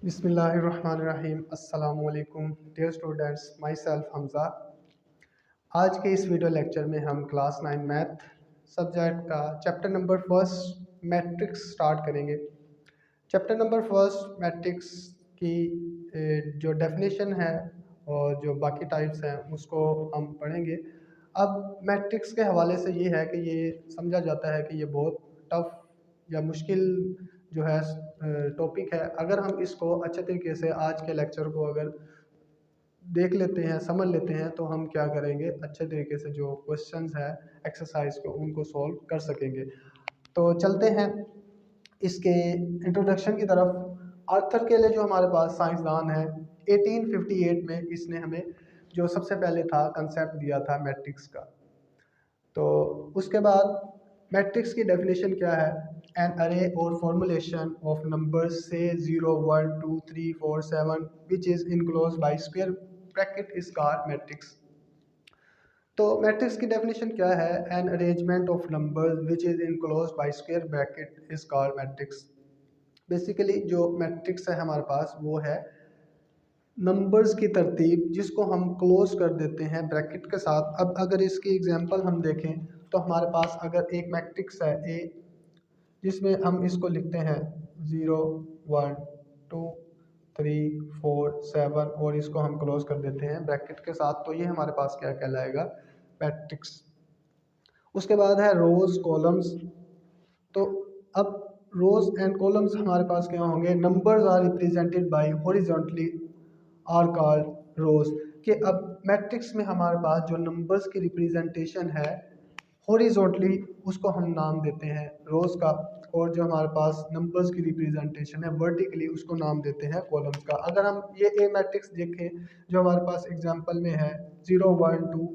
बिस्मिल्लाहिर्रहमानिर्रहीम। अस्सलामु अलैकुम dear students, my self Hamza. आज के इस वीडियो लेक्चर में हम क्लास 9 मैथ सब्जेक्ट का chapter number first matrix start करेंगे। चैप्टर नंबर फर्स्ट मैट्रिक्स की जो डेफिनेशन है और जो बाकी टाइप्स हैं उसको हम पढ़ेंगे। अब मैट्रिक्स के हवाले से ये है कि ये समझा जाता है कि ये बहुत टफ या मुश्किल जो है टॉपिक है। अगर हम इसको अच्छे तरीके से आज के लेक्चर को अगर देख लेते हैं, समझ लेते हैं, तो हम क्या करेंगे, अच्छे तरीके से जो क्वेश्चंस है एक्सरसाइज को उनको सॉल्व कर सकेंगे। तो चलते हैं इसके इंट्रोडक्शन की तरफ। आर्थर केले जो हमारे पास साइंसदान है, 1858 में इसने हमें जो सबसे पहले था कंसेप्ट दिया था मैट्रिक्स का। तो उसके बाद मैट्रिक्स की डेफिनेशन क्या है? एन अरे और फॉर्मुलेशन ऑफ नंबर्स से 0 1 2 3 4 7 which is enclose by square bracket is called matrix. तो मैट्रिक्स की डेफिनेशन क्या है? An arrangement of numbers which is enclose by square bracket is called matrix. Basically जो मैट्रिक्स है हमारे पास वो है नंबर्स की तरतीब जिसको हम क्लोज कर देते हैं ब्रैकेट के साथ। अब अगर इसकी एग्जांपल हम देखें तो हमारे पास अगर एक मैट्रिक्स है ए जिसमें हम इसको लिखते हैं 0 1 2 3 4 7 और इसको हम क्लोज कर देते हैं ब्रैकेट के साथ, तो ये हमारे पास क्या कहलाएगा? मैट्रिक्स। उसके बाद है रोज कॉलम्स। तो अब रोज एंड कॉलम्स हमारे पास क्या होंगे? Numbers are represented by horizontally are called rows. कि अब मैट्रिक्स में हमारे पास जो नंबर्स की रिप्रेजेंटेशन है हॉरिजॉन्टली उसको हम नाम देते हैं रोज का, और जो हमारे पास नंबर्स की रिप्रेजेंटेशन है वर्टिकली उसको नाम देते हैं कॉलम्स का। अगर हम ये ए मैट्रिक्स देखें जो हमारे पास एग्जांपल में है 0 1 2,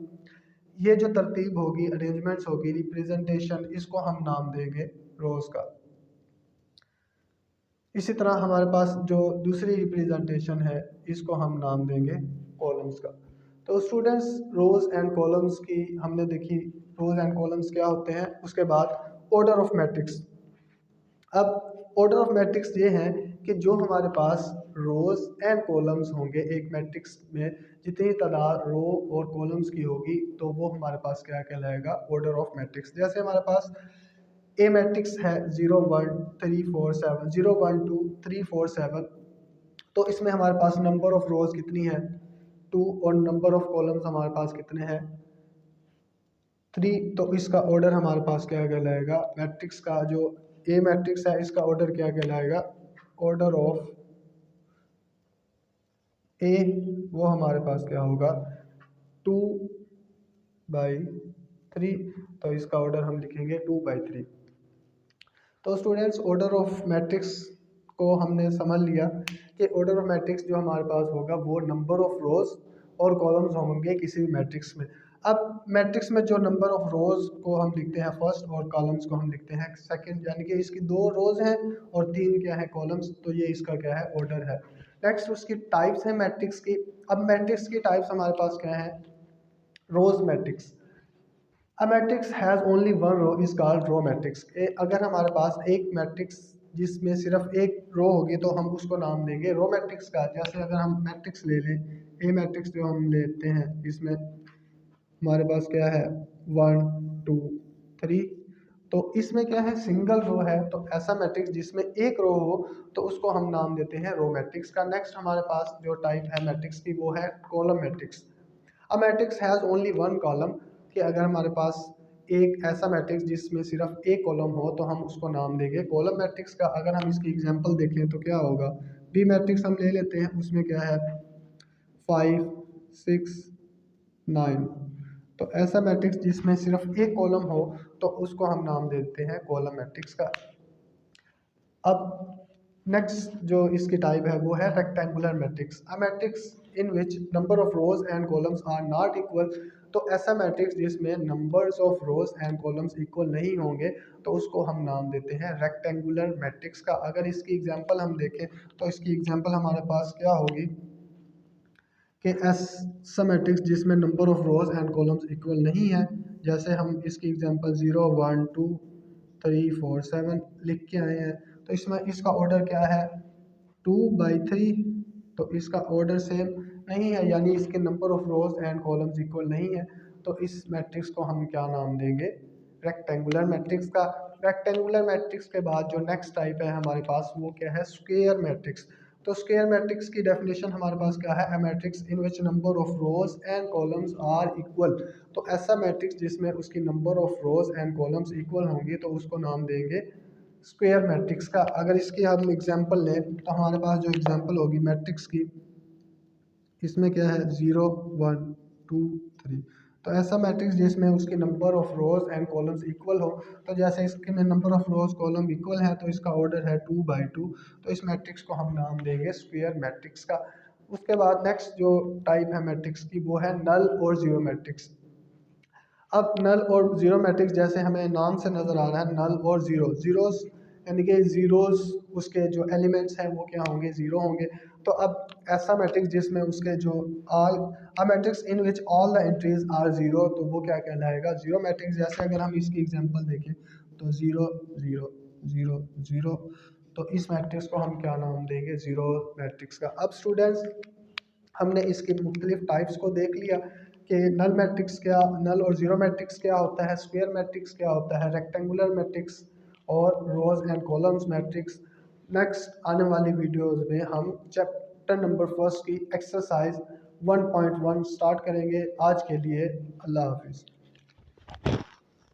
ये जो तरतीब होगी, अरेंजमेंट्स होगी, रिप्रेजेंटेशन, इसको हम नाम देंगे रोज का। इसी तरह हमारे पास जो दूसरी रिप्रेजेंटेशन है इसको हम नाम देंगे कॉलम्स का। तो स्टूडेंट्स, रोज एंड कॉलम्स की हमने देखी, रोज एंड कॉलम्स क्या होते हैं। उसके बाद ऑर्डर ऑफ मैट्रिक्स। अब ऑर्डर ऑफ मैट्रिक्स ये है कि जो हमारे पास रोज एंड कॉलम्स होंगे एक मैट्रिक्स में, जितनी तादाद रो और कॉलम्स की होगी तो वो हमारे पास क्या कहलाएगा? Order of matrix. जैसे हमारे पास ए मैट्रिक्स है 0 1 3 4 7, 0 1 2 3 4 7, तो इसमें हमारे पास नंबर ऑफ रोज कितनी है? 2, और नंबर ऑफ कॉलम्स हमारे पास कितने हैं? 3। तो इसका ऑर्डर हमारे पास क्या कहलाएगा? मैट्रिक्स का जो ए मैट्रिक्स है इसका ऑर्डर क्या कहलाएगा? ऑर्डर ऑफ ए वो हमारे पास क्या होगा? 2/3। तो इसका ऑर्डर हम लिखेंगे 2/3। तो स्टूडेंट्स, ऑर्डर ऑफ मैट्रिक्स को हमने समझ लिया कि ऑर्डर ऑफ मैट्रिक्स जो हमारे पास होगा वो नंबर ऑफ रोज और कॉलम्स होंगे किसी भी मैट्रिक्स में। अब मैट्रिक्स में जो नंबर ऑफ रोज को हम लिखते हैं फर्स्ट और कॉलम्स को हम लिखते हैं सेकंड, यानी कि इसकी 2 रोज हैं और 3 क्या है? कॉलम्स। तो ये इसका क्या है? ऑर्डर है। नेक्स्ट उसकी टाइप्स हैं मैट्रिक्स की। अब मैट्रिक्स की टाइप्स हमारे पास क्या है? रोज matrix. A matrix has only one row is called row matrix। अगर हमारे पास एक मैट्रिक्स जिसमें सिर्फ एक रो होगी तो हम उसको नाम देंगे रो मैट्रिक्स का। जैसे अगर हम मैट्रिक्स ले लें, ए मैट्रिक्स जो हम लेते हैं इसमें हमारे पास क्या है? 1 2 3। तो इसमें क्या है? सिंगल रो है, तो ऐसा मैट्रिक्स जिसमें एक रो हो तो उसको हम नाम देते हैं रो मैट्रिक्स का। नेक्स्ट हमारे पास जो टाइप है मैट्रिक्स की वो है column matrix. A matrix has only one column. कि अगर हमारे पास एक ऐसा मैट्रिक्स जिसमें सिर्फ एक कॉलम हो तो हम उसको नाम देंगे कॉलम मैट्रिक्स का। अगर हम इसकी एग्जांपल देखें तो क्या होगा? बी मैट्रिक्स हम ले लेते हैं, उसमें क्या है? 5 6 9। तो ऐसा मैट्रिक्स जिसमें सिर्फ एक कॉलम हो तो उसको हम नाम देते हैं कॉलम मैट्रिक्स का। अब नेक्स्ट जो इसकी टाइप है वो है rectangular matrix. A matrix in which number of rows and columns are not equal. तो ऐसा मैट्रिक्स जिसमें numbers of rows and columns equal नहीं होंगे तो उसको हम नाम देते हैं रेक्टेंगुलर मैट्रिक्स का। अगर इसकी एग्जांपल हम देखें तो इसकी एग्जांपल हमारे पास क्या होगी कि ऐसा मैट्रिक्स जिसमें number of rows and columns equal नहीं है। जैसे हम इसकी एग्जांपल 0 1 2 3 4 7 लिख के आए हैं, तो इसमें इसका ऑर्डर क्या है? 2/3, तो इसका ऑर्डर सेम नहीं है, यानी इसके number of rows and columns equal नहीं है। तो इस मैट्रिक्स को हम क्या नाम देंगे? रेक्टेंगुलर मैट्रिक्स का। रेक्टेंगुलर मैट्रिक्स के बाद जो नेक्स्ट टाइप है हमारे पास वो क्या है? Square matrix. तो स्क्वायर मैट्रिक्स की डेफिनेशन हमारे पास क्या है? A matrix in which number of rows and columns are equal. तो ऐसा मैट्रिक्स जिसमें उसकी number of rows and columns equal होंगी तो उसको नाम देंगे स्क्वायर मैट्रिक्स का। अगर इसकी हम एग्जांपल लें तो हमारे पास जो एग्जांपल होगी मैट्रिक्स की, इसमें क्या है? 0 1 2 3। तो ऐसा मैट्रिक्स जिसमें उसकी number of rows and columns equal हो, तो जैसे इसके में number of rose column equal है तो इसका ऑर्डर है 2/2, तो इस मैट्रिक्स को हम नाम देंगे स्क्वायर मैट्रिक्स का। उसके बाद नेक्स्ट जो टाइप है मैट्रिक्स की वो है नल और जीरो मैट्रिक्स। अब नल और ज़ीरो मैट्रिक्स जैसे हमें नाम से नज़र आ रहा है, नल और ज़ीरो, ज़ीरोस यानी कि ज़ीरोस उसके जो एलिमेंट्स हैं वो क्या होंगे? ज़ीरो होंगे। तो अब ऐसा मैट्रिक्स जिसमें उसके जो all a matrix in which all the entries are zero, तो वो क्या कहलाएगा? Zero matrix. जैसे अगर हम इसकी एग्जांपल देखें तो 0 0 0 0, तो इस मैट्रिक्स को हम क्या नाम देंगे? ज़ीरो मैट्रिक्स का। अब स्टूडेंट्स, हमने इसके मुख्तलिफ टाइप्स को देख लिया कि नल मैट्रिक्स क्या, नल और ज़ीरो मैट्रिक्स क्या होता है, स्क्वायर मैट्रिक्स क्या होता है, रेक्टेंगुलर मैट्रिक्स और रोज एंड कॉलम्स मैट्रिक्स। नेक्स्ट आने वाली वीडियोस में हम चैप्टर नंबर फर्स्ट की एक्सरसाइज 1.1 स्टार्ट करेंगे। आज के लिए अल्लाह हाफिज़।